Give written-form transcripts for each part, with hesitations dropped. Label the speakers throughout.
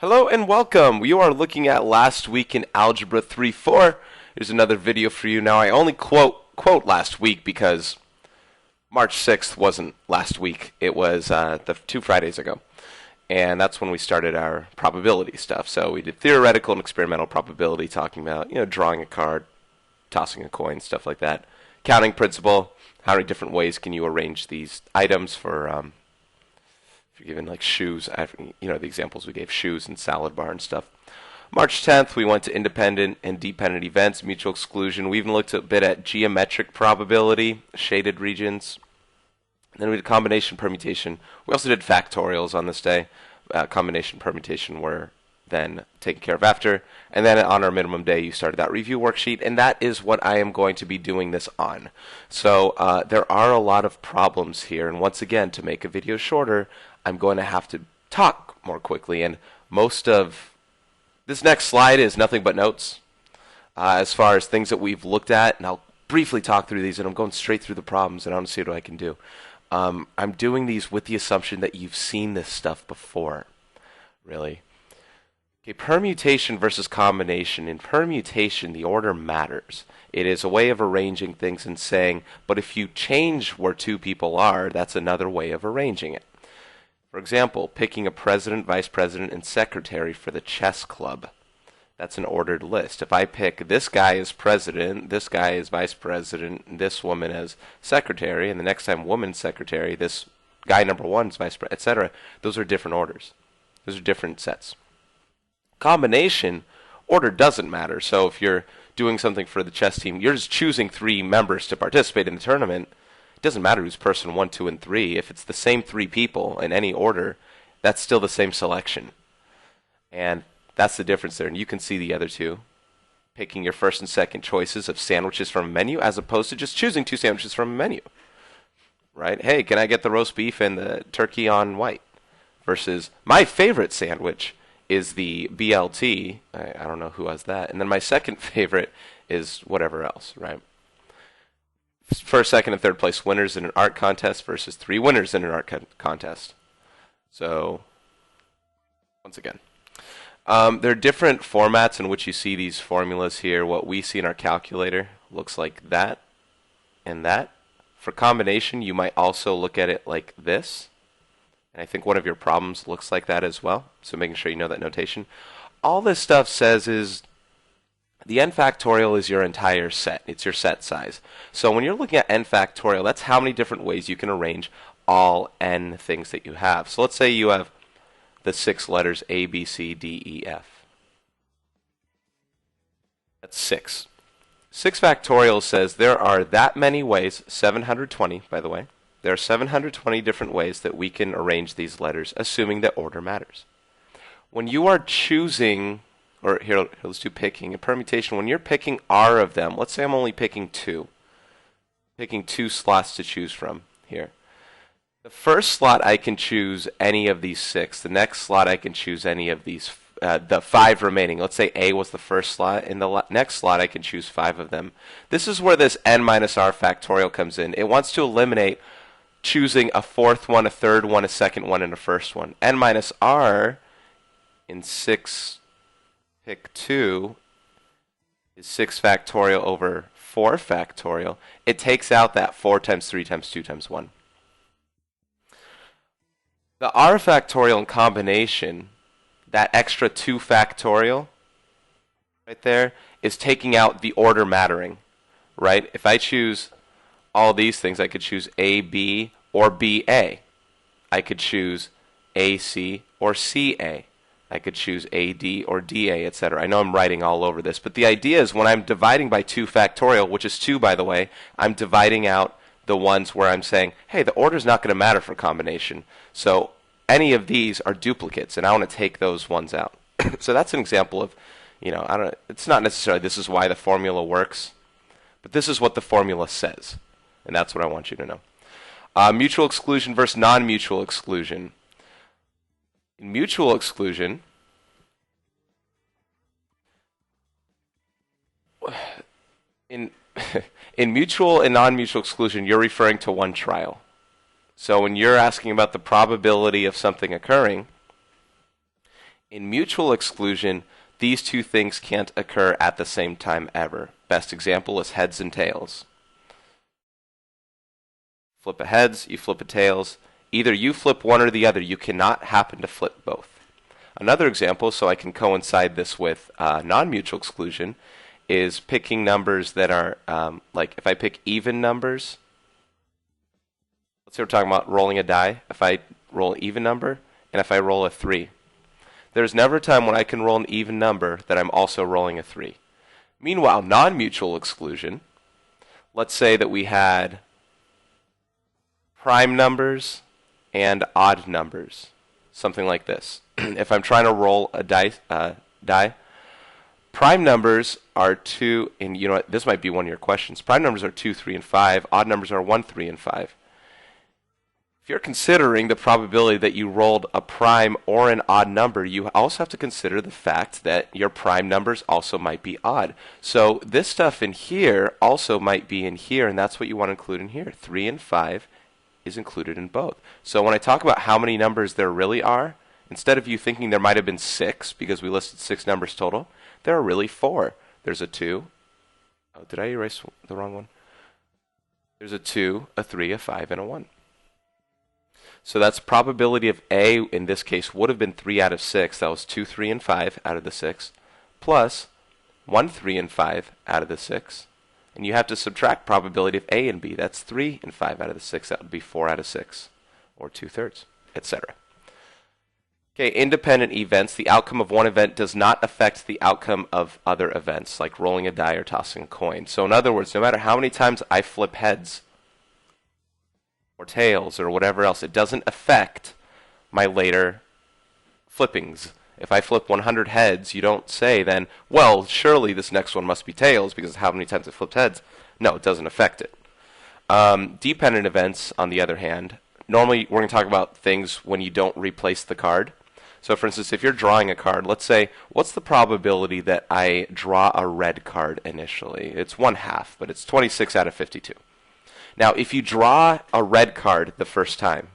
Speaker 1: Hello and welcome. You are looking at Last Week in Algebra 3-4. Here's another video for you. Now, I only quote last week because March 6th wasn't last week. It was the 2 Fridays ago. And that's when we started our probability stuff. So we did theoretical and experimental probability, talking about, drawing a card, tossing a coin, stuff like that. Counting principle, how many different ways can you arrange these items for if you're given like shoes, the examples we gave, shoes and salad bar and stuff. March 10th, we went to independent and dependent events, mutual exclusion. We even looked a bit at geometric probability, shaded regions. Then we did combination permutation. We also did factorials on this day. Combination permutation were then taken care of after. And then on our minimum day, you started that review worksheet, and that is what I am going to be doing this on. So there are a lot of problems here, and once again, to make a video shorter, I'm going to have to talk more quickly, and most of this next slide is nothing but notes as far as things that we've looked at, and I'll briefly talk through these, and I'm going straight through the problems, and I want to see what I can do. I'm doing these with the assumption that you've seen this stuff before, really. Okay, permutation versus combination. In permutation, the order matters. It is a way of arranging things and saying, but if you change where two people are, that's another way of arranging it. For example, picking a president, vice president, and secretary for the chess club. That's an ordered list. If I pick this guy as president, this guy as vice president, this woman as secretary, and the next time woman secretary, this guy number one is vice president, etc., those are different orders. Those are different sets. Combination, order doesn't matter. So if you're doing something for the chess team, you're just choosing 3 members to participate in the tournament. It doesn't matter who's person 1, 2, and 3. If it's the same 3 people in any order, that's still the same selection. And that's the difference there. And you can see the other two. Picking your first and second choices of sandwiches from a menu as opposed to just choosing 2 sandwiches from a menu. Right? Hey, can I get the roast beef and the turkey on white? Versus my favorite sandwich is the BLT. I don't know who has that. And then my second favorite is whatever else, right? First, second, and third place winners in an art contest versus 3 winners in an art contest. So, once again, there are different formats in which you see these formulas here. What we see in our calculator looks like that and that. For combination, you might also look at it like this. And I think one of your problems looks like that as well. So making sure you know that notation. All this stuff says is the n factorial is your entire set. It's your set size. So when you're looking at n factorial, that's how many different ways you can arrange all n things that you have. So let's say you have the 6 letters A, B, C, D, E, F. That's 6. 6 factorial says there are that many ways, 720 by the way. There are 720 different ways that we can arrange these letters, assuming that order matters. When you are choosing, or here let's do picking, a permutation, when you're picking R of them, let's say I'm only picking 2. Picking 2 slots to choose from here. The first slot I can choose any of these 6. The next slot I can choose any of these, the 5 remaining. Let's say A was the first slot. In the next slot I can choose 5 of them. This is where this n minus r factorial comes in. It wants to eliminate choosing a 4th one, a 3rd one, a 2nd one, and a 1st one. N minus r in 6 pick 2 is 6 factorial over 4 factorial. It takes out that 4 times 3 times 2 times 1. The r factorial in combination, that extra 2 factorial right there, is taking out the order mattering, right? If I choose all these things, I could choose A, B, or B, A. I could choose A, C, or C, A. I could choose A, D, or D, A, etc. I know I'm writing all over this, but the idea is when I'm dividing by 2 factorial, which is 2 by the way, I'm dividing out the ones where I'm saying, hey, the order's not going to matter for combination. So any of these are duplicates, and I want to take those ones out. So that's an example of, it's not necessarily this is why the formula works, but this is what the formula says. And that's what I want you to know. Mutual exclusion versus non-mutual exclusion. In mutual exclusion, in mutual and non-mutual exclusion, you're referring to one trial. So when you're asking about the probability of something occurring, In mutual exclusion, these two things can't occur at the same time ever. Best example is heads and tails. Flip a heads, you flip a tails. Either you flip one or the other. You cannot happen to flip both. Another example, so I can coincide this with non-mutual exclusion, is picking numbers that are, like if I pick even numbers, let's say we're talking about rolling a die. If I roll an even number, and if I roll a 3. There's never a time when I can roll an even number that I'm also rolling a 3. Meanwhile, non-mutual exclusion, let's say that we had prime numbers and odd numbers, something like this. If I'm trying to roll a die, prime numbers are 2, and you know what, this might be one of your questions. Prime numbers are 2, 3, and 5. Odd numbers are 1, 3, and 5. If you're considering the probability that you rolled a prime or an odd number, you also have to consider the fact that your prime numbers also might be odd. So this stuff in here also might be in here, and that's what you want to include in here. 3 and 5 is included in both. So when I talk about how many numbers there really are, instead of you thinking there might have been 6, because we listed 6 numbers total, there are really 4. There's a 2. Oh, did I erase the wrong one? There's a 2, a 3, a 5, and a 1. So that's probability of A, in this case, would have been 3 out of 6. That was 2, 3, and 5 out of the 6, plus 1, 3, and 5 out of the 6. And you have to subtract probability of A and B. That's 3 and 5 out of the 6. That would be 4 out of 6, or 2/3, etc. Okay, independent events. The outcome of one event does not affect the outcome of other events, like rolling a die or tossing a coin. So in other words, no matter how many times I flip heads, or tails, or whatever else, it doesn't affect my later flippings. If I flip 100 heads, you don't say then, well, surely this next one must be tails because of how many times I flipped heads. No, it doesn't affect it. Dependent events, on the other hand, normally we're going to talk about things when you don't replace the card. So for instance, if you're drawing a card, let's say, what's the probability that I draw a red card initially? It's 1/2, but it's 26 out of 52. Now, if you draw a red card the first time,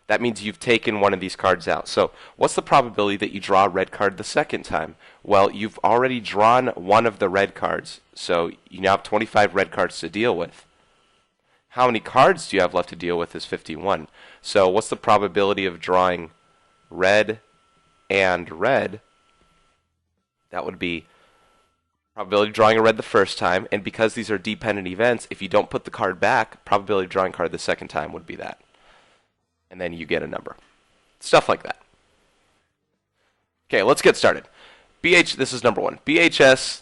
Speaker 1: that means you've taken one of these cards out. So what's the probability that you draw a red card the second time? Well, you've already drawn one of the red cards, so you now have 25 red cards to deal with. How many cards do you have left to deal with is 51. So what's the probability of drawing red and red? That would be probability of drawing a red the first time, and because these are dependent events, if you don't put the card back, probability of drawing a card the second time would be that. And then you get a number. Stuff like that. Okay, let's get started. This is number 1. BHS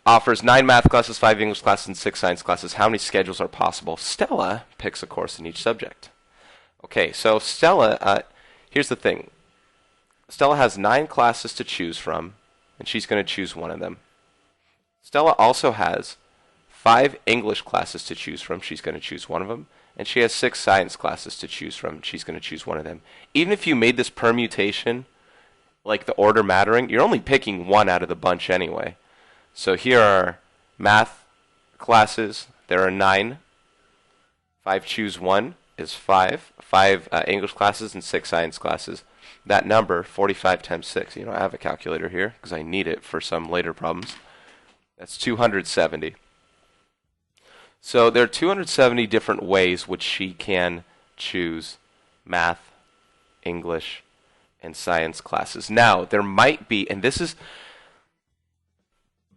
Speaker 1: offers 9 math classes, 5 English classes, and 6 science classes. How many schedules are possible? Stella picks a course in each subject. Okay, so Stella, here's the thing. Stella has 9 classes to choose from, and she's going to choose one of them. Stella also has 5 English classes to choose from. She's going to choose one of them. And she has 6 science classes to choose from. She's going to choose one of them. Even if you made this permutation, like the order mattering, you're only picking one out of the bunch anyway. So here are math classes. There are 9. 5 choose 1 is 5. 5 English classes and 6 science classes. That number, 45 times 6. You know, I have a calculator here because I need it for some later problems. That's 270. So there are 270 different ways which she can choose math, English, and science classes. Now, there might be, and this is,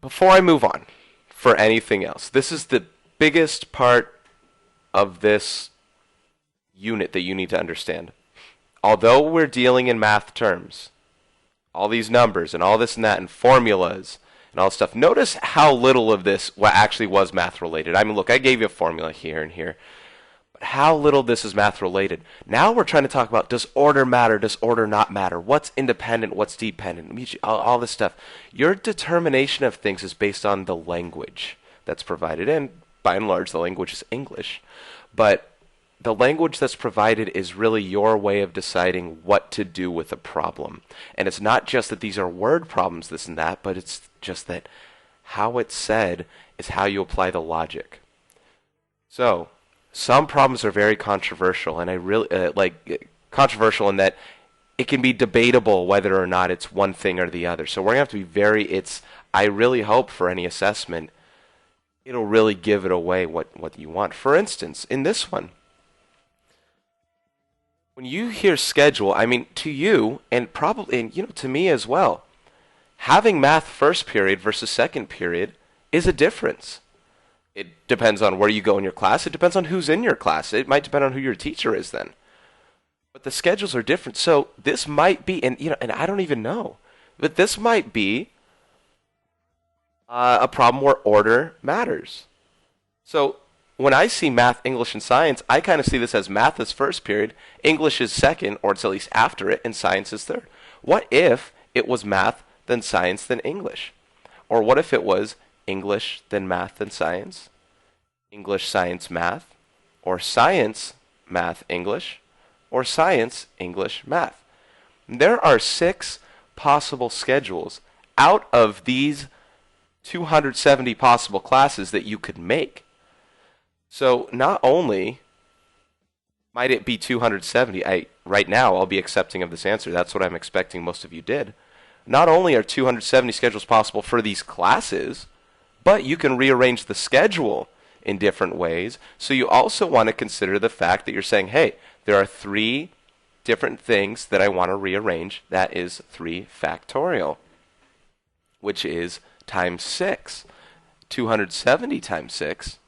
Speaker 1: before I move on for anything else, this is the biggest part of this unit that you need to understand. Although we're dealing in math terms, all these numbers and all this and that and formulas and all this stuff, notice how little of this actually was math related. I mean, look, I gave you a formula here and here, but how little this is math related. Now we're trying to talk about, does order matter, does order not matter, what's independent, what's dependent, all this stuff. Your determination of things is based on the language that's provided, and by and large the language is English, but the language that's provided is really your way of deciding what to do with a problem. And it's not just that these are word problems, this and that, but it's just that how it's said is how you apply the logic. So, some problems are very controversial, and I really controversial in that it can be debatable whether or not it's one thing or the other. So we're going to have to be I really hope for any assessment, it'll really give it away what you want. For instance, in this one, when you hear schedule, I mean, to you, and probably, and to me as well, having math first period versus second period is a difference. It depends on where you go in your class. It depends on who's in your class. It might depend on who your teacher is then. But the schedules are different. So this might be, and I don't even know, but this might be a problem where order matters. So when I see math, English, and science, I kind of see this as math is first period, English is second, or it's at least after it, and science is third. What if it was math, then science, then English? Or what if it was English, then math, then science, English, science, math, or science, math, English, or science, English, math? There are 6 possible schedules out of these 270 possible classes that you could make. So not only might it be 270, right now I'll be accepting of this answer. That's what I'm expecting most of you did. Not only are 270 schedules possible for these classes, but you can rearrange the schedule in different ways. So you also want to consider the fact that you're saying, hey, there are 3 different things that I want to rearrange. That is 3 factorial, which is times 6. 270 times 6.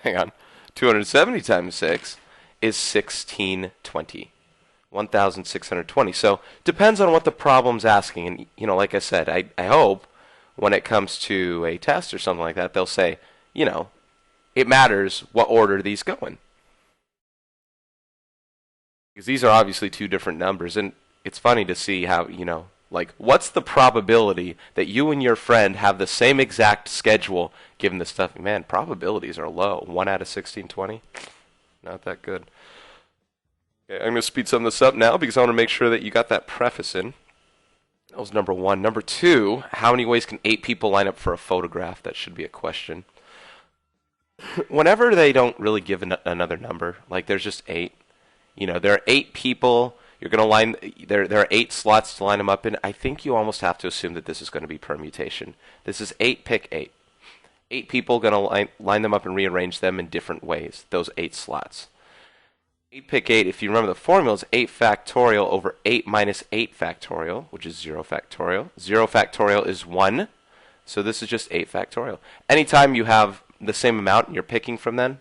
Speaker 1: Hang on. 270 times 6 is 1620. 1,620. So depends on what the problem's asking. And, like I said, I hope when it comes to a test or something like that, they'll say, it matters what order these go in. Because these are obviously 2 different numbers. And it's funny to see how, what's the probability that you and your friend have the same exact schedule given the stuff? Man, probabilities are low. 1 out of 1620. Not that good. Okay, I'm going to speed some of this up now because I want to make sure that you got that preface in. That was number 1. Number 2, how many ways can 8 people line up for a photograph? That should be a question. Whenever they don't really give another number, like there's just 8, there are 8 people. You're going to line, there are 8 slots to line them up in. I think you almost have to assume that this is going to be permutation. This is 8, pick 8. 8 people going to line them up and rearrange them in different ways, those 8 slots. 8 pick 8, if you remember the formula, is 8 factorial over 8 minus 8 factorial, which is 0 factorial. 0 factorial is 1, so this is just 8 factorial. Anytime you have the same amount and you're picking from them,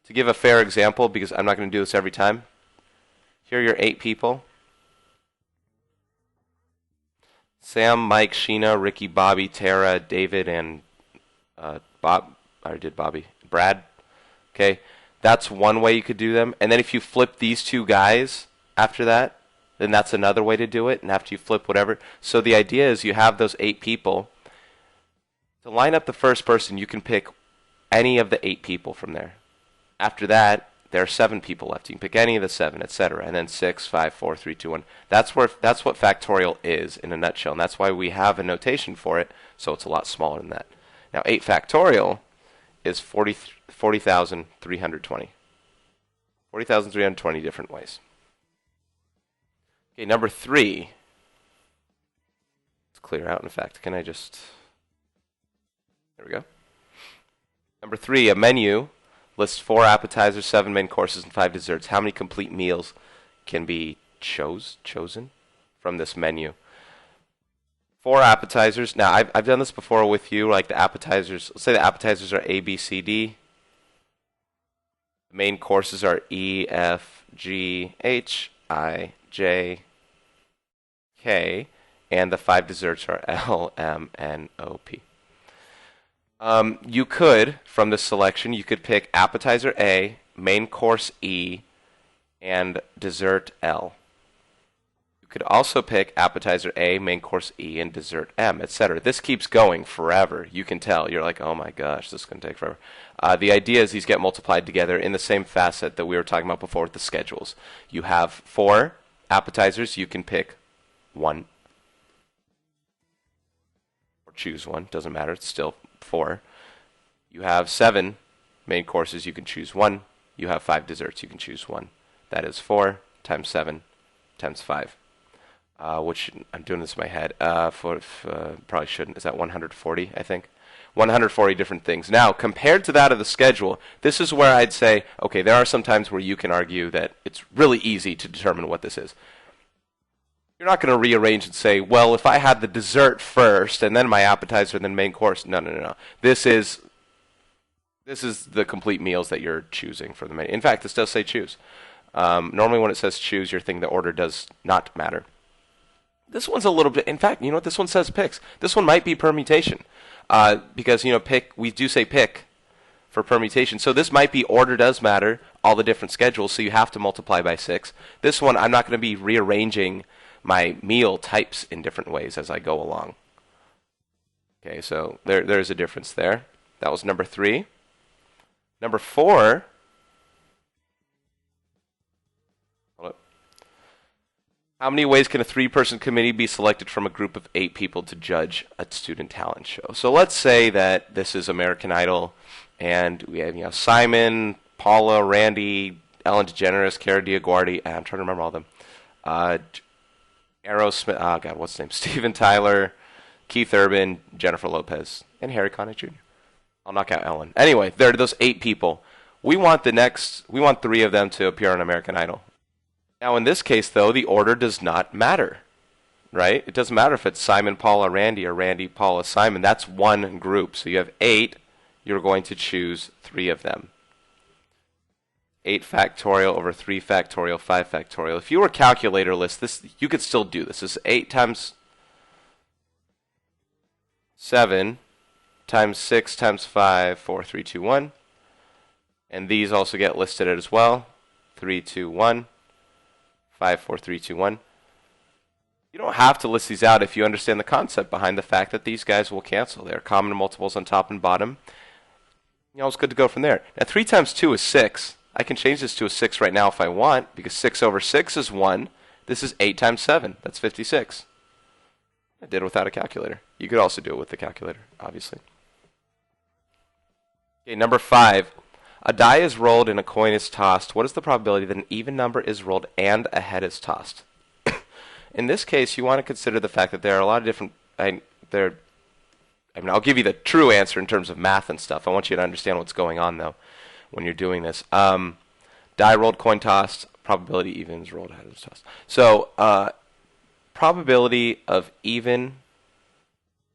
Speaker 1: to give a fair example, because I'm not going to do this every time, here are your 8 people. Sam, Mike, Sheena, Ricky, Bobby, Tara, David, and Bob. I already did Bobby. Brad. Okay. That's one way you could do them. And then if you flip these 2 guys after that, then that's another way to do it. And after you flip whatever. So the idea is you have those 8 people. To line up the first person, you can pick any of the 8 people from there. After that, there are 7 people left. You can pick any of the 7, etc. And then 6, 5, 4, 3, 2, 1. That's what factorial is in a nutshell. And that's why we have a notation for it, so it's a lot smaller than that. Now, 8 factorial is 40,320. 40,320 different ways. Okay, number 3. Let's clear out, in fact. Can I just... There we go. Number 3, a menu lists 4 appetizers, 7 main courses, and 5 desserts. How many complete meals can be chosen from this menu? 4 appetizers. Now, I've done this before with you, like the appetizers. Let's say the appetizers are A, B, C, D. The main courses are E, F, G, H, I, J, K. And the 5 desserts are L, M, N, O, P. You could, from this selection, you could pick appetizer A, main course E, and dessert L. You could also pick appetizer A, main course E, and dessert M, etc. This keeps going forever. You can tell. You're like, oh my gosh, this is going to take forever. The idea is these get multiplied together in the same facet that we were talking about before with the schedules. You have 4 appetizers. You can pick 1. Or choose 1. Doesn't matter. It's still 4. You have 7 main courses. You can choose 1. You have 5 desserts. You can choose 1. That is 4 times 7 times 5. Which I'm doing this in my head. Probably shouldn't. Is that 140, I think? 140 different things. Now, compared to that of the schedule, this is where I'd say, okay, there are some times where you can argue that it's really easy to determine what this is. You're not going to rearrange and say, well, if I had the dessert first and then my appetizer and then main course. No. This is the complete meals that you're choosing for the menu. In fact, this does say choose. Normally when it says choose, you're thinking the order does not matter. This one's a little bit, in fact, you know what, this one says picks. This one might be permutation. Because, pick, we do say pick for permutation. So this might be order does matter, all the different schedules, so you have to multiply by 6. This one, I'm not going to be rearranging my meal types in different ways as I go along. Okay, so there's a difference there. That was number 3. Number 4. How many ways can a 3-person committee be selected from a group of 8 people to judge a student talent show? So let's say that this is American Idol, and we have Simon, Paula, Randy, Ellen DeGeneres, Cara DioGuardi. I'm trying to remember all of them. Aerosmith. Oh God, what's his name? Steven Tyler, Keith Urban, Jennifer Lopez, and Harry Connick Jr. I'll knock out Ellen. Anyway, there are those 8 people. We want 3 of them to appear on American Idol. Now, in this case, though, the order does not matter, right? It doesn't matter if it's Simon, Paula, Randy, or Randy, Paula, Simon. That's one group. So you have 8. You're going to choose 3 of them. 8 factorial over 3 factorial, 5 factorial. If you were calculatorless, you could still do this. This is 8 times 7 times 6 times 5, 4, 3, 2, 1. And these also get listed as well. 3, 2, 1. 5, 4, 3, 2, 1. You don't have to list these out if you understand the concept behind the fact that these guys will cancel. They're common multiples on top and bottom. It's good to go from there. Now, 3 times 2 is 6. I can change this to a 6 right now if I want, because 6 over 6 is 1. This is 8 times 7. That's 56. I did it without a calculator. You could also do it with the calculator, obviously. Okay, number 5. A die is rolled and a coin is tossed. What is the probability that an even number is rolled and a head is tossed? In this case, you want to consider the fact that there are a lot of different... I'll give you the true answer in terms of math and stuff. I want you to understand what's going on, though, when you're doing this. Die rolled, coin tossed. Probability even is rolled, head is tossed. So, probability of even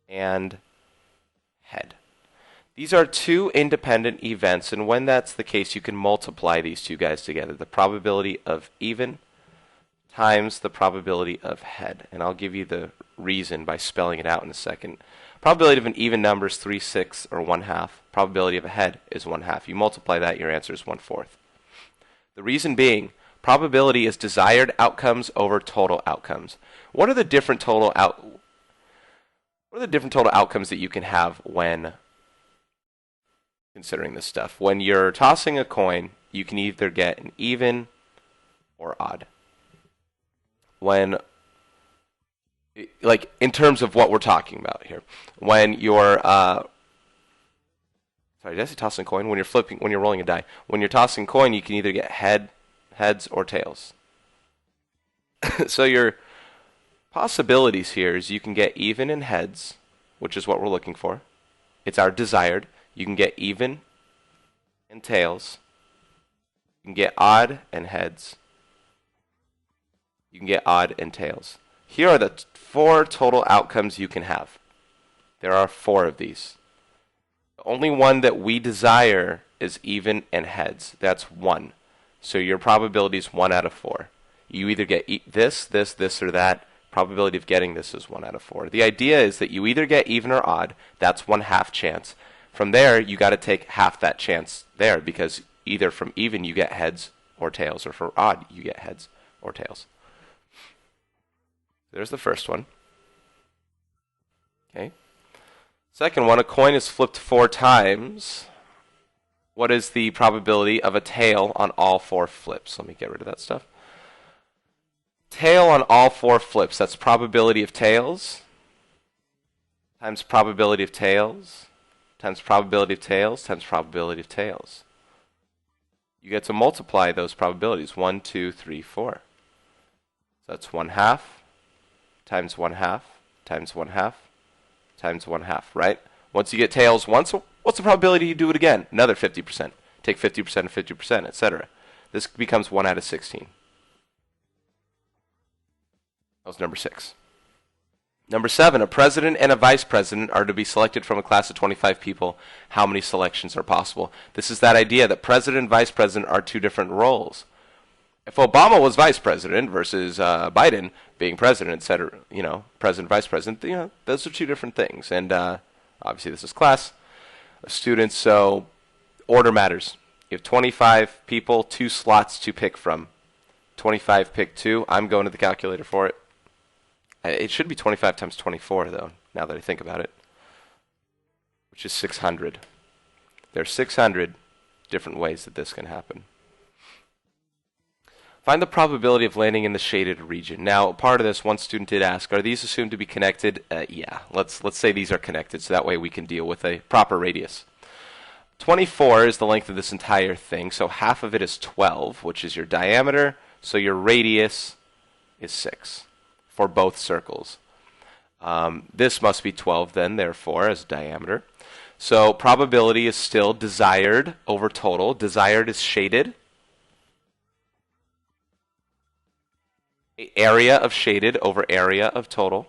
Speaker 1: and head. These are 2 independent events, and when that's the case, you can multiply these 2 guys together. The probability of even times the probability of head. And I'll give you the reason by spelling it out in a second. Probability of an even number is 3/6 or 1/2. Probability of a head is 1/2. You multiply that, your answer is 1/4. The reason being, probability is desired outcomes over total outcomes. What are the different total outcomes that you can have when considering this stuff? When you're tossing a coin, you can either get an even or odd. In terms of what we're talking about here. When you're, did I say tossing a coin? When you're rolling a die. When you're tossing a coin, you can either get heads or tails. So your possibilities here is you can get even and heads, which is what we're looking for. It's our desired. You can get even and tails. You can get odd and heads. You can get odd and tails. Here are the 4 total outcomes you can have. There are 4 of these. The only one that we desire is even and heads. That's 1. So your probability is 1 out of 4. You either get this, or that. Probability of getting this is 1 out of 4. The idea is that you either get even or odd. That's 1/2 chance. From there, you got to take half that chance there, because either from even you get heads or tails, or for odd you get heads or tails. There's the first one. Okay. Second one, a coin is flipped 4 times. What is the probability of a tail on all 4 flips? Let me get rid of that stuff. Tail on all 4 flips. That's probability of tails times probability of tails times probability of tails times probability of tails. You get to multiply those probabilities. 1, 2, 3, 4. So that's 1/2 times 1/2 times 1/2 times 1/2, right? Once you get tails once, what's the probability you do it again? Another 50%. Take 50% of 50%, etc. This becomes 1 out of 16. That was number 6. Number 7, a president and a vice president are to be selected from a class of 25 people. How many selections are possible? This is that idea that president and vice president are two different roles. If Obama was vice president versus Biden being president, etc., president, vice president, those are two different things. And obviously this is class of students, so order matters. You have 25 people, 2 slots to pick from. 25 pick 2. I'm going to the calculator for it. It should be 25 times 24, though, now that I think about it, which is 600. There are 600 different ways that this can happen. Find the probability of landing in the shaded region. Now, part of this, one student did ask, are these assumed to be connected? Yeah, let's say these are connected, so that way we can deal with a proper radius. 24 is the length of this entire thing, so half of it is 12, which is your diameter, so your radius is 6. For both circles. This must be 12 then, therefore, as diameter. So probability is still desired over total. Desired is shaded. Area of shaded over area of total.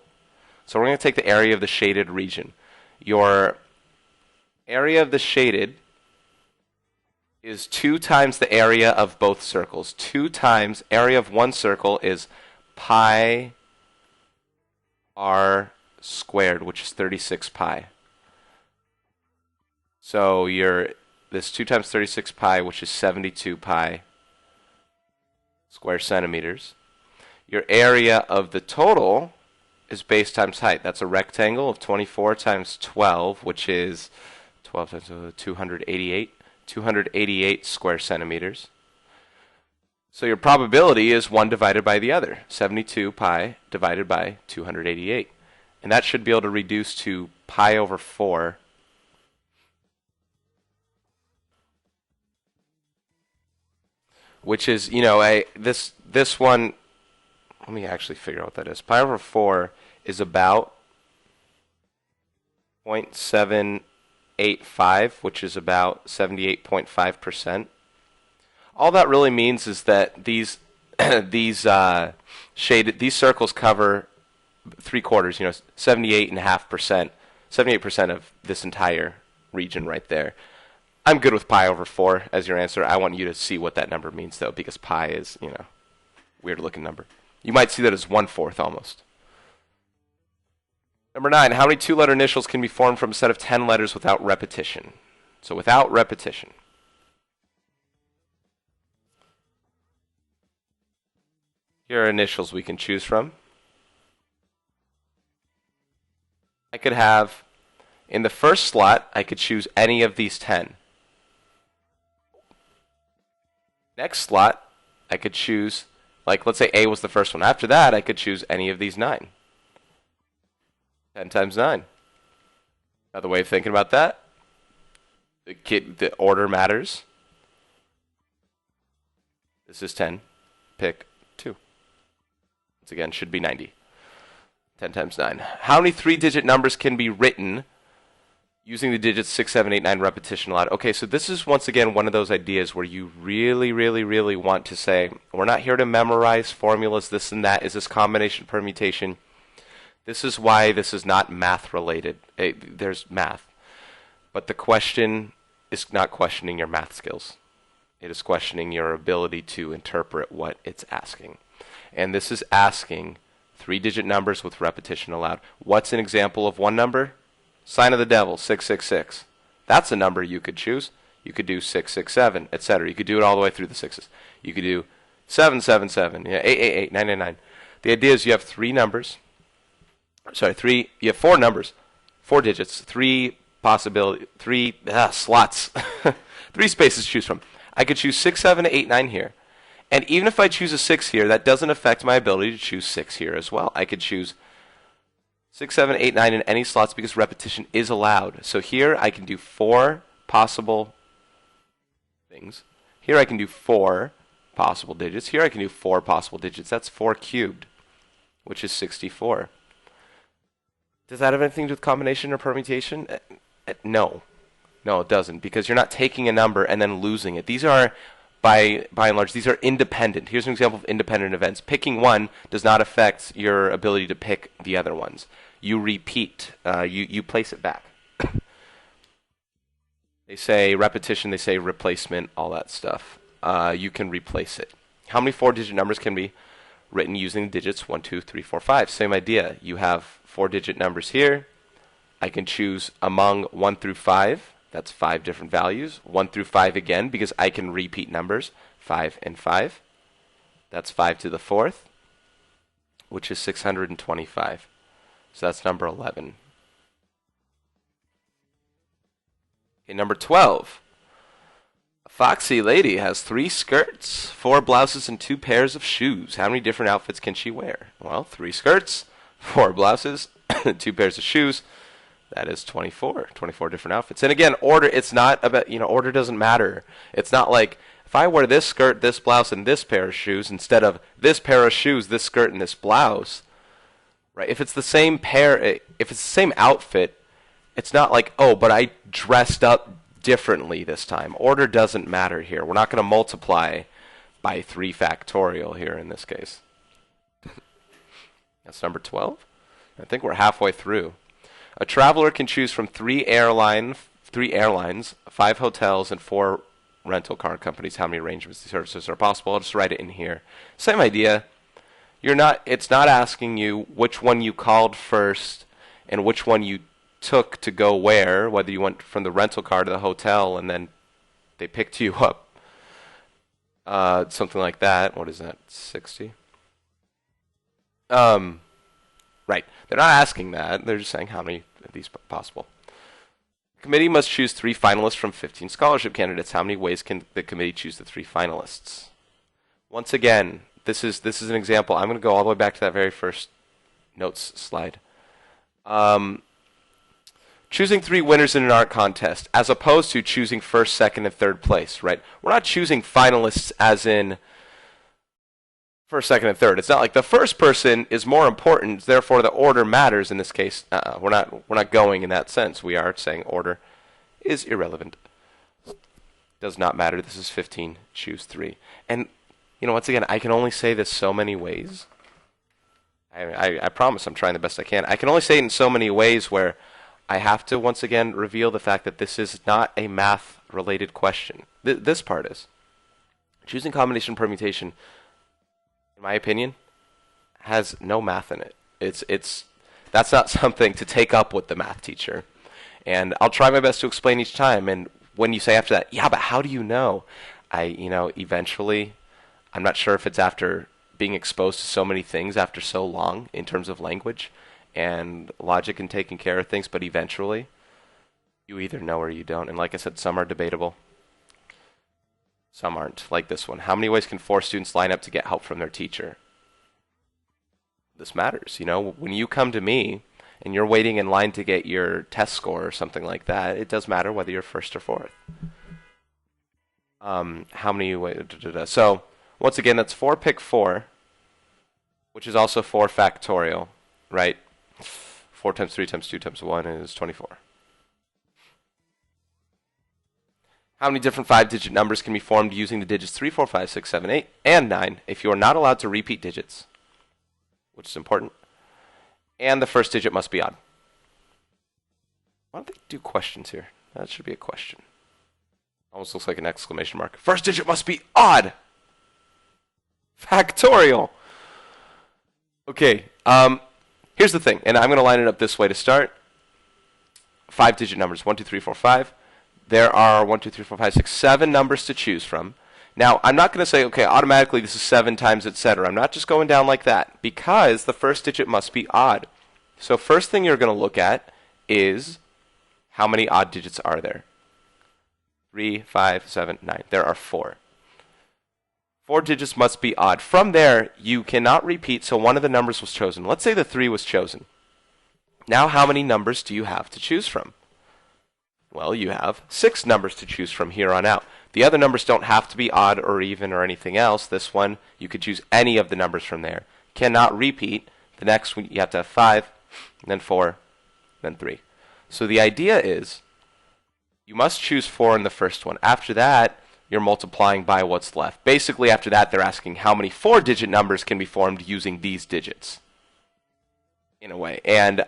Speaker 1: So we're going to take the area of the shaded region. Your area of the shaded is 2 times the area of both circles. 2 times area of one circle is pi r squared, which is 36 pi. So this 2 times 36 pi, which is 72 pi square centimeters. Your area of the total is base times height. That's a rectangle of 24 times 12, which is 12 times 288. 288 square centimeters. So your probability is one divided by the other. 72 pi divided by 288. And that should be able to reduce to pi over 4. Which is, this one, let me actually figure out what that is. Pi over 4 is about 0.785, which is about 78.5%. All that really means is that these circles cover 3/4, 78.5%, 78% of this entire region right there. I'm good with pi over 4 as your answer. I want you to see what that number means, though, because pi is, weird looking number. You might see that as 1/4 almost. Number 9, how many 2-letter initials can be formed from a set of 10 letters without repetition? So without repetition. Here are initials we can choose from. I could have, in the first slot, I could choose any of these 10. Next slot, I could choose, let's say A was the first one. After that, I could choose any of these 9. 10 times 9. Another way of thinking about that, the order matters. This is 10. Pick 2. Once again, should be 90. 10 times 9. How many 3-digit numbers can be written using the digits 6, 7, 8, 9 repetition aloud? Okay, so this is once again one of those ideas where you really, really, really want to say, we're not here to memorize formulas, this and that. Is this combination permutation? This is why this is not math related. There's math. But the question is not questioning your math skills. It is questioning your ability to interpret what it's asking. And this is asking 3-digit numbers with repetition allowed. What's an example of one number? Sign of the devil, 666. That's a number you could choose. You could do 667, etc. You could do it all the way through the 6s. You could do 777, 888, 999. The idea is you have 3 numbers. You have 4 numbers, 4 digits, 3 slots, 3 spaces to choose from. I could choose 6, 7, 8, 9 here. And even if I choose a 6 here, that doesn't affect my ability to choose 6 here as well. I could choose 6, 7, 8, 9 in any slots because repetition is allowed. So here I can do 4 possible things. Here I can do 4 possible digits. Here I can do 4 possible digits. That's 4 cubed. which is 64. Does that have anything to do with combination or permutation? No. No, it doesn't, because you're not taking a number and then losing it. These are, by and large, these are independent. Here's an example of independent events. Picking one does not affect your ability to pick the other ones. You repeat. You place it back. They say repetition, they say replacement, all that stuff. You can replace it. How many 4-digit numbers can be written using the digits 1, 2, 3, 4, 5? Same idea. You have 4-digit numbers here. I can choose among 1 through 5. That's 5 different values. 1 through 5 again, because I can repeat numbers. 5 and 5. That's 5 to the 4th, which is 625. So that's number 11. Okay, number 12. A foxy lady has 3 skirts, 4 blouses, and 2 pairs of shoes. How many different outfits can she wear? Well, 3 skirts, 4 blouses, 2 pairs of shoes. That is 24. 24 different outfits. And again, order, it's not about, order doesn't matter. It's not like, if I wear this skirt, this blouse, and this pair of shoes, instead of this pair of shoes, this skirt, and this blouse, right? If it's the same pair, if it's the same outfit, it's not like, oh, but I dressed up differently this time. Order doesn't matter here. We're not going to multiply by 3 factorial here in this case. That's number 12. I think we're halfway through. A traveler can choose from 3 airlines, 5 hotels, and 4 rental car companies. How many arrangements of services are possible? I'll just write it in here. Same idea. It's not asking you which one you called first and which one you took to go where, whether you went from the rental car to the hotel and then they picked you up. Something like that. What is that? 60? Right. They're not asking that. They're just saying how many of these possible. The committee must choose 3 finalists from 15 scholarship candidates. How many ways can the committee choose the 3 finalists? Once again, this is an example. I'm going to go all the way back to that very first notes slide. Choosing 3 winners in an art contest, as opposed to choosing first, second, and third place, right? We're not choosing finalists as in first, second, and third. It's not like the first person is more important, therefore the order matters in this case. We're not going in that sense. We are saying order is irrelevant. Does not matter. This is 15. Choose 3. And once again, I can only say this so many ways. I promise I'm trying the best I can. I can only say it in so many ways where I have to once again reveal the fact that this is not a math-related question. This part is. Choosing combination permutation, in my opinion, has no math in it. That's not something to take up with the math teacher. And I'll try my best to explain each time. And when you say after that, yeah, but how do you know? Eventually, I'm not sure if it's after being exposed to so many things after so long in terms of language and logic and taking care of things, but eventually you either know or you don't. And like I said, some are debatable. Some aren't, like this one. How many ways can 4 students line up to get help from their teacher? This matters. When you come to me and you're waiting in line to get your test score or something like that, it does matter whether you're first or fourth. How many ways? So, once again, that's 4 pick 4, which is also 4 factorial, right? 4 times 3 times 2 times 1 is 24. How many different 5-digit numbers can be formed using the digits 3, 4, 5, 6, 7, 8, and 9 if you are not allowed to repeat digits, which is important, and the first digit must be odd? Why don't they do questions here? That should be a question. Almost looks like an exclamation mark. First digit must be odd! Factorial! Okay, here's the thing, and I'm going to line it up this way to start. 5-digit numbers, 1, 2, 3, 4, 5. There are 1, 2, 3, 4, 5, 6, 7 numbers to choose from. Now, I'm not going to say, okay, automatically this is 7 times, etc. I'm not just going down like that, because the first digit must be odd. So first thing you're going to look at is how many odd digits are there? 3, 5, 7, 9. There are 4. 4 digits must be odd. From there, you cannot repeat, so one of the numbers was chosen. Let's say the 3 was chosen. Now, how many numbers do you have to choose from? Well, you have 6 numbers to choose from here on out. The other numbers don't have to be odd or even or anything else. This one, you could choose any of the numbers from there. Cannot repeat. The next one, you have to have 5, then 4, then 3. So the idea is you must choose 4 in the first one. After that, you're multiplying by what's left. Basically, after that, they're asking how many 4-digit numbers can be formed using these digits, in a way. And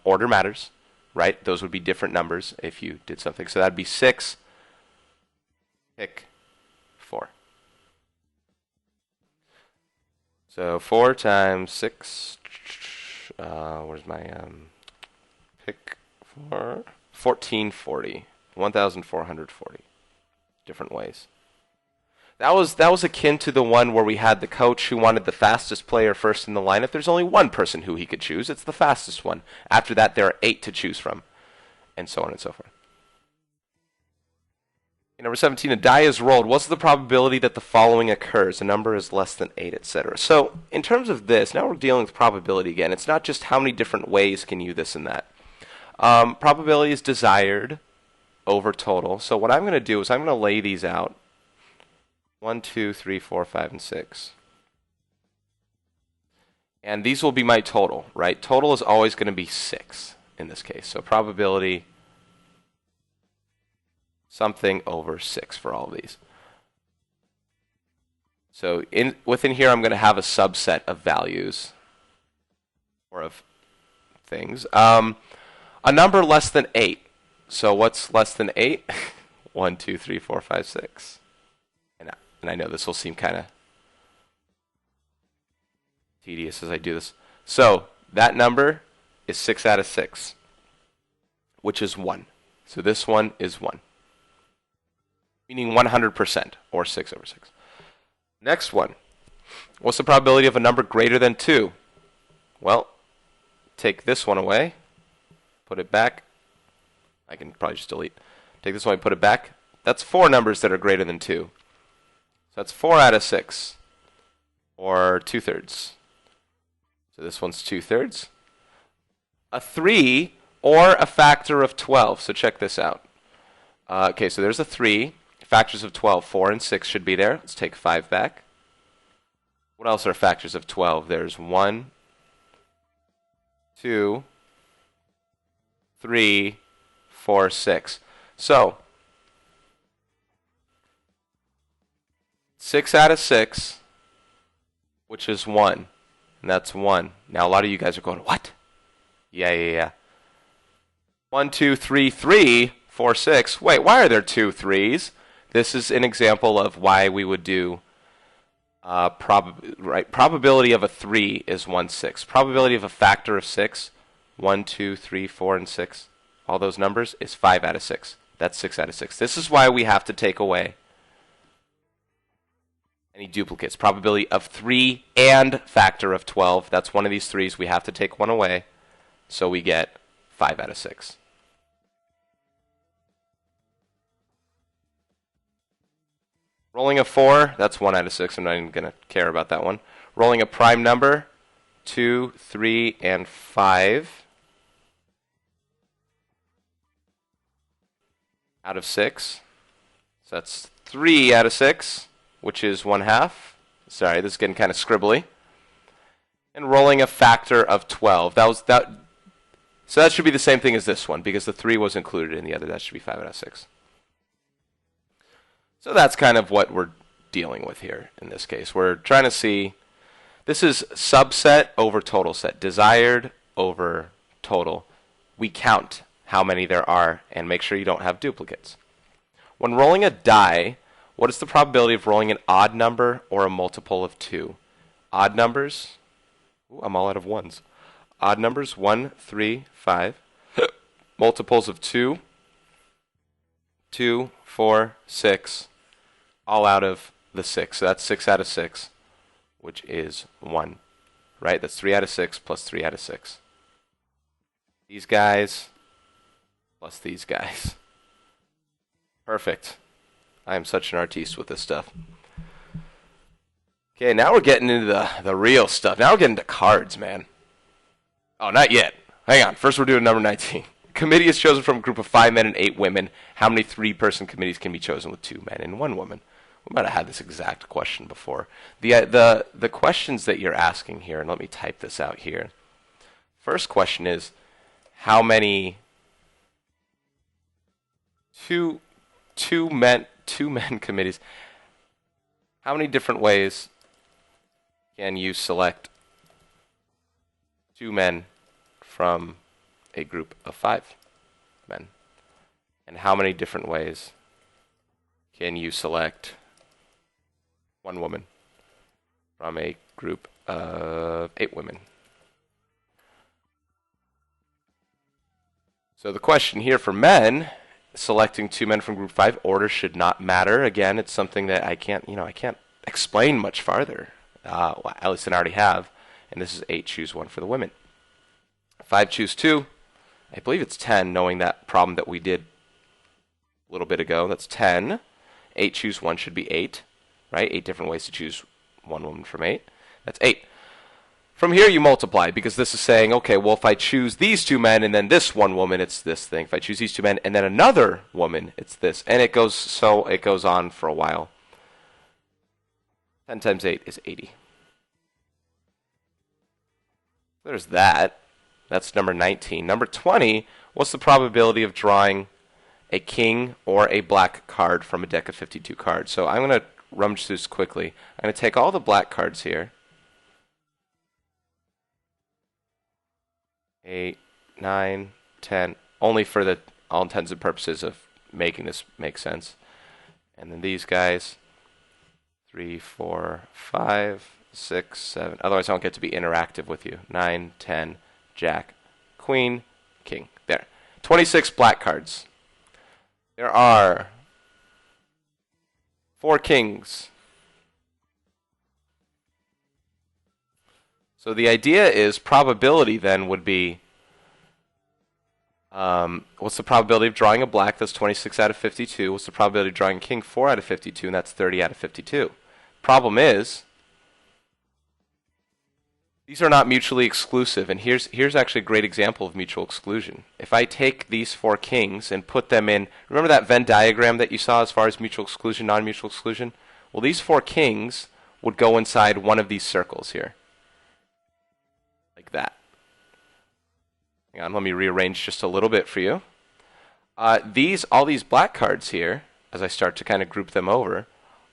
Speaker 1: order matters, right? Those would be different numbers if you did something. So that would be 6, pick 4. So 4 times 6, where's my pick 4? 1440. 1,440. Different ways. That was akin to the one where we had the coach who wanted the fastest player first in the lineup. There's only one person who he could choose. It's the fastest one. After that, there are 8 to choose from, and so on and so forth. Number 17, a die is rolled. What's the probability that the following occurs? A number is less than 8, etc. So in terms of this, now we're dealing with probability again. It's not just how many different ways can you this and that. Probability is desired over total. So what I'm going to do is I'm going to lay these out. 1, 2, 3, 4, 5, and 6. And these will be my total, right? Total is always going to be 6 in this case. So probability something over 6 for all of these. So within here, I'm going to have a subset of values or of things. A number less than 8. So what's less than 8? 1, 2, 3, 4, 5, 6. And I know this will seem kind of tedious as I do this. So that number is 6 out of 6, which is 1. So this one is 1. Meaning 100%, or 6 over 6. Next one. What's the probability of a number greater than 2? Well, take this one away. Put it back. I can probably just delete. Take this one and put it back. That's 4 numbers that are greater than 2. So that's 4 out of 6. Or 2/3. So this one's 2/3. A 3 or a factor of 12. So check this out. Okay, so there's a 3. Factors of 12, 4 and 6 should be there. Let's take 5 back. What else are factors of 12? There's 1, 2, 3, 4, 6. So 6 out of 6, which is 1. And that's 1. Now, a lot of you guys are going, what? Yeah. 1, 2, 3, 3, 4, 6. Wait, why are there 2 3s? This is an example of why we would do probability of a 3 is 1/6. Probability of a factor of 6, 1, 2, 3, 4, and 6, all those numbers, is 5 out of 6. That's 6 out of 6. This is why we have to take away any duplicates. Probability of 3 and factor of 12. That's one of these 3s. We have to take one away, so we get 5 out of 6. Rolling a 4, that's 1 out of 6. I'm not even going to care about that one. Rolling a prime number, 2, 3, and 5 out of 6. So that's 3 out of 6, which is 1/2. Sorry, this is getting kind of scribbly. And rolling a factor of 12. So that should be the same thing as this one, because the 3 was included in the other. That should be 5 out of 6. So that's kind of what we're dealing with here in this case. We're trying to see, this is subset over total set, desired over total. We count how many there are and make sure you don't have duplicates. When rolling a die, what is the probability of rolling an odd number or a multiple of 2? Odd numbers, I'm all out of 1s. Odd numbers, 1, 3, 5. Multiples of 2, 2, 4, 6. All out of the 6. So that's 6 out of 6, which is 1. Right? That's 3 out of 6 plus 3 out of 6. These guys plus these guys. Perfect. I am such an artiste with this stuff. Okay, now we're getting into the real stuff. Now we're getting to cards, man. Oh, not yet. Hang on. First we're doing number 19. Committee is chosen from a group of 5 men and 8 women. How many 3-person committees can be chosen with 2 men and 1 woman? We might have had this exact question before. The questions that you're asking here, and let me type this out here. First question is, how many two men committees? How many different ways can you select 2 men from a group of 5 men? And how many different ways can you select 1 woman from a group of 8 women? So the question here for men, selecting 2 men from group 5, order should not matter. Again, it's something that I can't explain much farther. Well, at least I already have. And this is 8, choose 1 for the women. 5, choose 2. I believe it's 10, knowing that problem that we did a little bit ago. That's 10. 8, choose 1 should be 8, right? 8 different ways to choose 1 woman from 8. That's 8. From here you multiply, because this is saying, okay, well, if I choose these 2 men and then this 1 woman, it's this thing. If I choose these 2 men and then another woman, it's this. And it goes on for a while. 10 times 8 is 80. There's that. That's number 19. Number 20, what's the probability of drawing a king or a black card from a deck of 52 cards? So I'm going to rummage through this quickly. I'm going to take all the black cards here. 8, 9, 10, only for the all intents and purposes of making this make sense. And then these guys, 3, 4, 5, 6, 7. Otherwise, I don't get to be interactive with you. 9, 10, Jack, Queen, King. There. 26 black cards. There are 4 kings. So the idea is probability then would be, what's the probability of drawing a black? That's 26 out of 52. What's the probability of drawing a king? 4 out of 52, and that's 30 out of 52. Problem is, these are not mutually exclusive, and here's actually a great example of mutual exclusion. If I take these 4 kings and put them in, remember that Venn diagram that you saw as far as mutual exclusion, non-mutual exclusion? Well, these 4 kings would go inside one of these circles here. Like that. Hang on, let me rearrange just a little bit for you. All these black cards here, as I start to kind of group them over,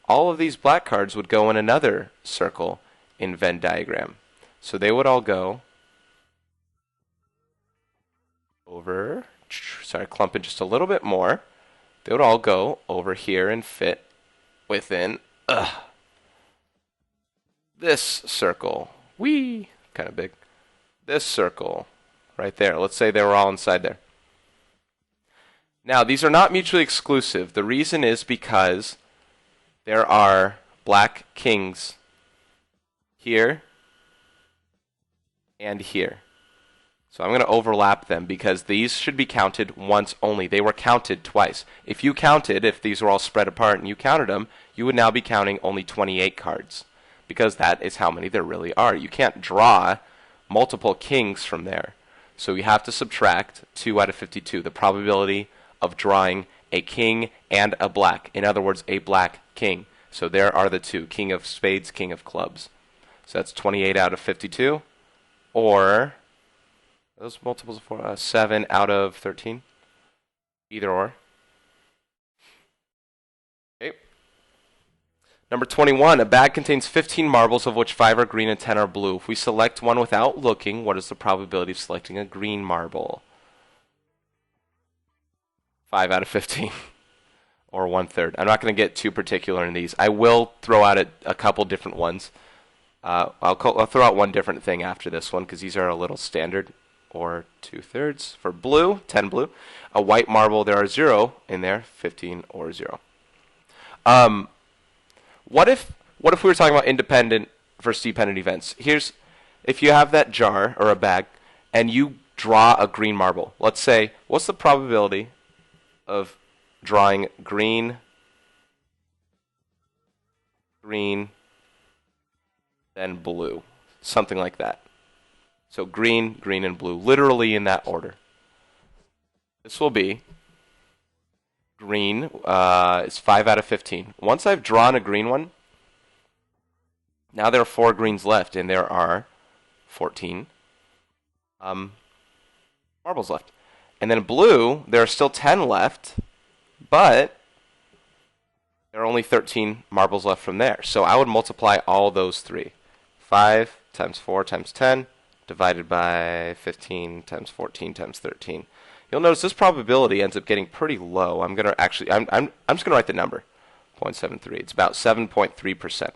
Speaker 1: all of these black cards would go in another circle in Venn diagram. So they would all go over, clump in just a little bit more. They would all go over here and fit within this circle. Whee! Kind of big. This circle right there. Let's say they were all inside there. Now, these are not mutually exclusive. The reason is because there are black kings here and here. So I'm going to overlap them because these should be counted once only. They were counted twice. If you counted, if these were all spread apart and you counted them, you would now be counting only 28 cards because that is how many there really are. You can't draw multiple kings from there. So we have to subtract 2 out of 52, the probability of drawing a king and a black. In other words, a black king. So there are the 2, king of spades, king of clubs. So that's 28 out of 52. Or, those multiples of 7 out of 13? Either or. Okay. Number 21, a bag contains 15 marbles, of which 5 are green and 10 are blue. If we select one without looking, what is the probability of selecting a green marble? 5 out of 15. Or 1/3. I'm not going to get too particular in these. I will throw out a couple different ones. I'll throw out one different thing after this one because these are a little standard. Or 2/3 for blue, 10 blue. A white marble, there are 0 in there, 15 or 0. What if we were talking about independent versus dependent events? If you have that jar or a bag and you draw a green marble. Let's say, what's the probability of drawing green, then blue? Something like that. So green, green, and blue, literally in that order. This will be green is 5 out of 15. Once I've drawn a green one, now there are 4 greens left, and there are 14 marbles left. And then blue, there are still 10 left, but there are only 13 marbles left from there. So I would multiply all those 3. 5 times 4 times 10 divided by 15 times 14 times 13. You'll notice this probability ends up getting pretty low. I'm just going to write the number, 0.73. It's about 7.3%.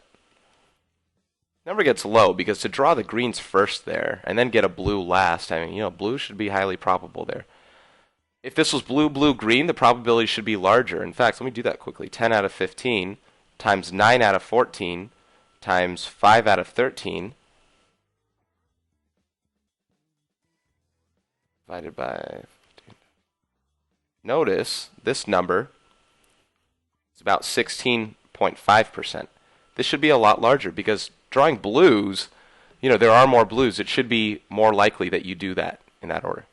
Speaker 1: Number gets low because to draw the greens first there and then get a blue last, I mean, blue should be highly probable there. If this was blue, blue, green, the probability should be larger. In fact, let me do that quickly. 10 out of 15 times 9 out of 14 times 5 out of 13 divided by 15. Notice this number is about 16.5%. This should be a lot larger because drawing blues, there are more blues. It should be more likely that you do that in that order.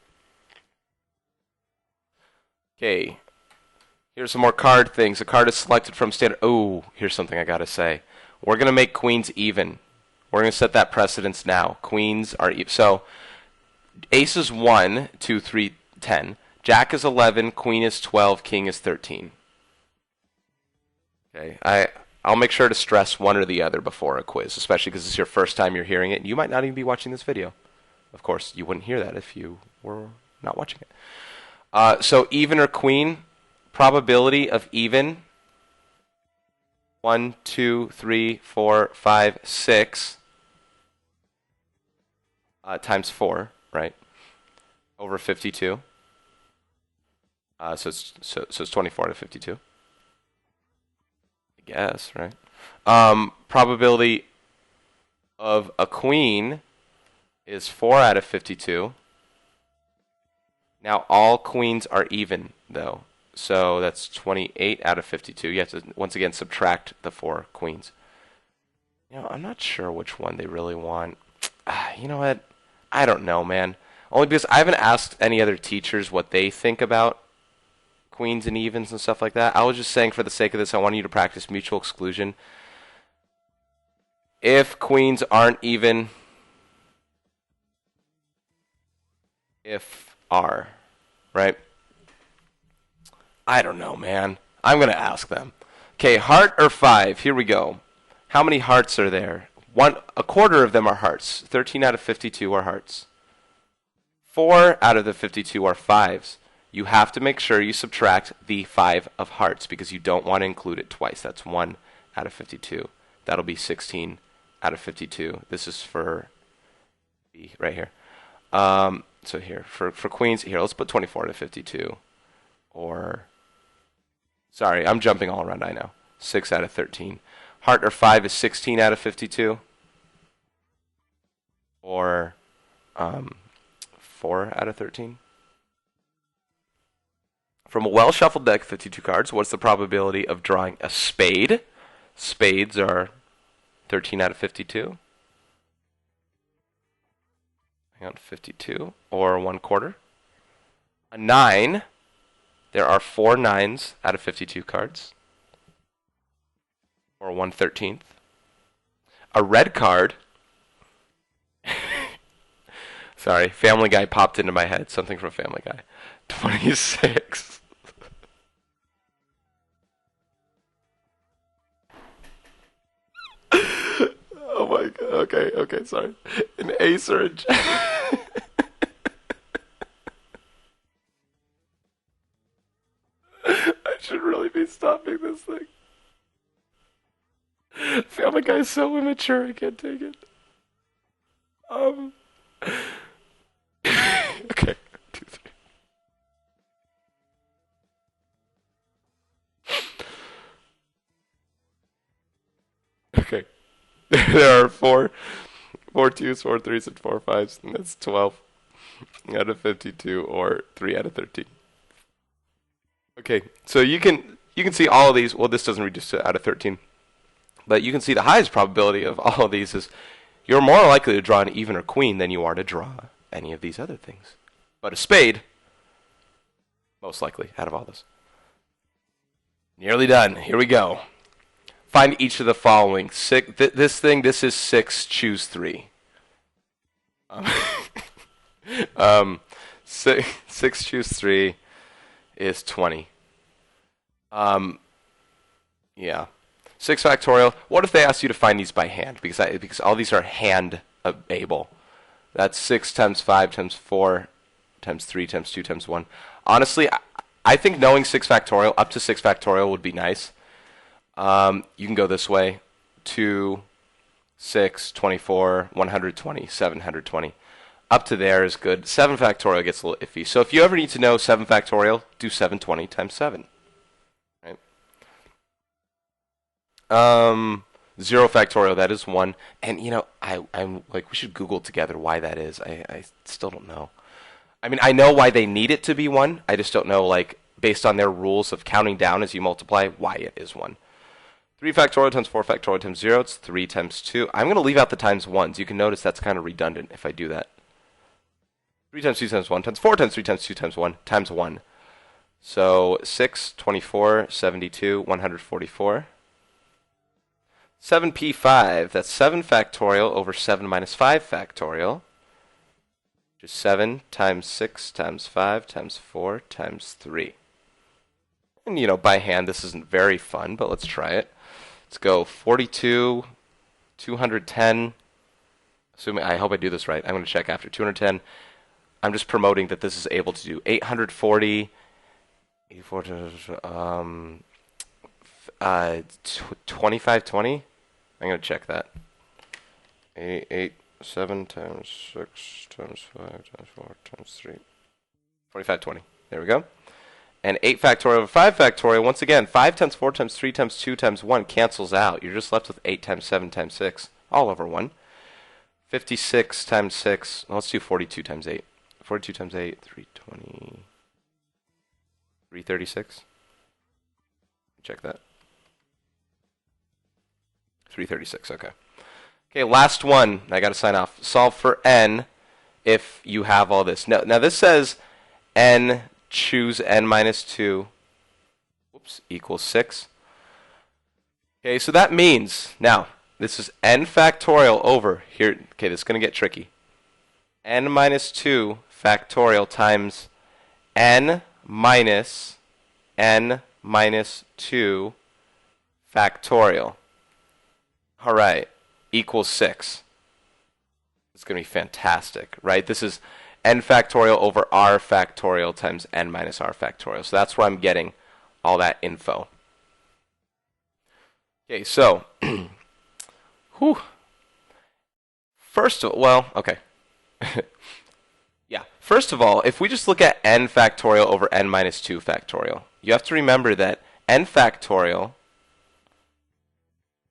Speaker 1: Okay, here's some more card things. A card is selected from standard. Oh, here's something I gotta say. We're gonna make queens even. We're gonna set that precedence now. Queens are even. So, ace is 1, 2, 3, 10. Jack is 11. Queen is 12. King is 13. Okay, I'll make sure to stress one or the other before a quiz, especially because it's your first time you're hearing it. You might not even be watching this video. Of course, you wouldn't hear that if you were not watching it. So even or queen, probability of even, 1, 2, 3, 4, 5, 6 times 4, right, over 52. So it's 24 out of 52. I guess, right? Probability of a queen is 4 out of 52. Now, all queens are even, though. So that's 28 out of 52. You have to, once again, subtract the 4 queens. I'm not sure which one they really want. You know what? I don't know, man. Only because I haven't asked any other teachers what they think about queens and evens and stuff like that. I was just saying, for the sake of this, I want you to practice mutual exclusion. If queens aren't even, if are, right? I don't know, man. I'm going to ask them. Okay, heart or 5? Here we go. How many hearts are there? A quarter of them are hearts. 13 out of 52 are hearts. 4 out of the 52 are 5s. You have to make sure you subtract the 5 of hearts because you don't want to include it twice. That's 1 out of 52. That'll be 16 out of 52. This is for B right here. So here, for queens, here, let's put 24 out of 52. Or, sorry, I'm jumping all around, I know. 6 out of 13. Heart or 5 is 16 out of 52. Or 4 out of 13. From a well-shuffled deck of 52 cards, what's the probability of drawing a spade? Spades are 13 out of 52. Hang on, 52, or 1/4. A 9, there are 4 9s out of 52 cards. Or 1/13. A red card, sorry, Family Guy popped into my head, something from Family Guy. 26. Oh my god, okay, sorry. An ace or a jack. I should really be stopping this thing. Family Guy is so immature, I can't take it. Okay, 2, 3. Okay. There are 4 2s, 4 3s, and 4 5s, and that's 12 out of 52, or 3 out of 13. Okay, so you can see all of these. Well, this doesn't reduce to out of 13, but you can see the highest probability of all of these is you're more likely to draw an even or queen than you are to draw any of these other things. But a spade, most likely, out of all this. Nearly done. Here we go. Find each of the following. This is 6, choose 3. 6 choose 3 is 20. Yeah. 6 factorial. What if they asked you to find these by hand? Because all these are hand able. That's 6 times 5 times 4 times 3 times 2 times 1. Honestly, I think knowing 6 factorial, up to 6 factorial would be nice. You can go this way. 2, 6, 24, 120, 720. Up to there is good. 7 factorial gets a little iffy. So if you ever need to know 7 factorial, do 720 times 7. Right? 0 factorial, that is 1. And, you know, I'm like, we should Google together why that is. I still don't know. I mean, I know why they need it to be 1. I just don't know, like, based on their rules of counting down as you multiply, why it is 1. 3 factorial times 4 factorial times 0, it's 3 times 2. I'm going to leave out the times 1s. You can notice that's kind of redundant if I do that. 3 times 2 times 1 times 4 times 3 times 2 times 1 times 1. So 6, 24, 72, 144. 7p5, that's 7 factorial over 7 minus 5 factorial. Which is 7 times 6 times 5 times 4 times 3. And, you know, by hand this isn't very fun, but let's try it. Let's go 42, 210. Assuming, I hope I do this right. I'm going to check after. 210. I'm just promoting that this is able to do 840, 2520. I'm going to check that. 7 times 6 times 5 times 4 times 3. 2520. There we go. And 8 factorial over 5 factorial. Once again, 5 times 4 times 3 times 2 times 1 cancels out. You're just left with 8 times 7 times 6, all over 1. 56 times 6. Well, let's do 42 times 8. 42 times 8, 320. 336. Check that. 336, okay. Okay, last one. I got to sign off. Solve for n if you have all this. Now this says n, choose n minus 2, equals 6. Okay, so that means, now, this is n factorial over, here, okay, this is going to get tricky. N minus 2 factorial times n minus 2 factorial. All right, equals 6. It's going to be fantastic, right? This is n factorial over r factorial times n minus r factorial. So that's where I'm getting all that info. Okay, so, first of all, well, okay. Yeah, first of all, if we just look at n factorial over n minus 2 factorial, you have to remember that n factorial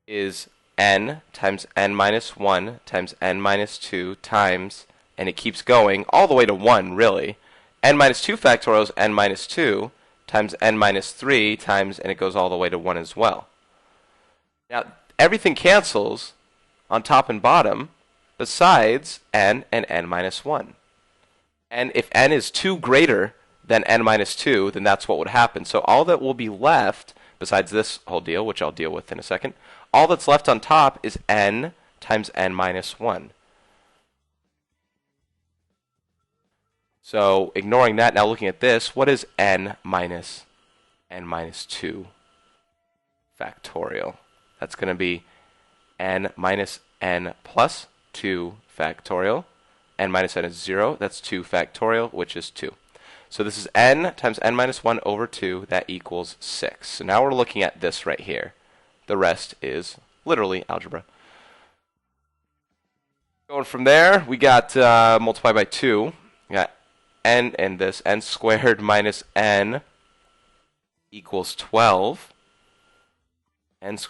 Speaker 1: is n times n minus 1 times n minus 2 times, and it keeps going all the way to 1, really. N minus 2 factorial is n minus 2 times n minus 3 times, and it goes all the way to 1 as well. Now, everything cancels on top and bottom besides n and n minus 1. And if n is 2 greater than n minus 2, then that's what would happen. So all that will be left, besides this whole deal, which I'll deal with in a second, all that's left on top is n times n minus 1. So ignoring that, now looking at this, what is n minus 2 factorial? That's going to be n minus n plus 2 factorial. N minus n is 0. That's 2 factorial, which is 2. So this is n times n minus 1 over 2. That equals 6. So now we're looking at this right here. The rest is literally algebra. Going from there, we got multiply by 2. We got n and this. N squared minus n equals 12.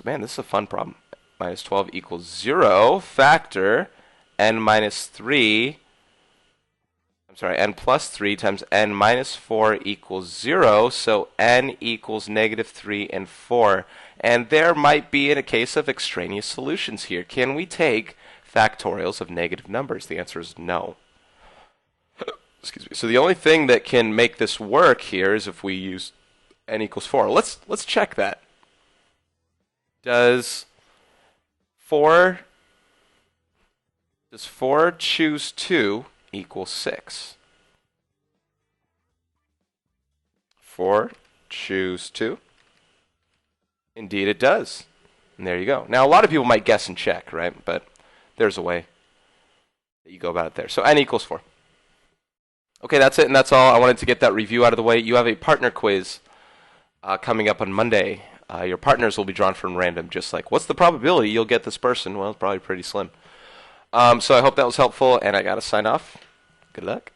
Speaker 1: Man, this is a fun problem. Minus 12 equals 0. Factor n minus 3. N plus 3 times n minus 4 equals 0. So n equals negative 3 and 4. And there might be in a case of extraneous solutions here. Can we take factorials of negative numbers? The answer is no. Excuse me. So the only thing that can make this work here is if we use n equals 4. Let's check that. Does 4 choose 2 equal 6? 4 choose 2? Indeed it does. And there you go. Now a lot of people might guess and check, right? But there's a way that you go about it there. So n equals 4. Okay, that's it, and that's all. I wanted to get that review out of the way. You have a partner quiz coming up on Monday. Your partners will be drawn from random, just like, what's the probability you'll get this person? Well, it's probably pretty slim. So I hope that was helpful, and I got to sign off. Good luck.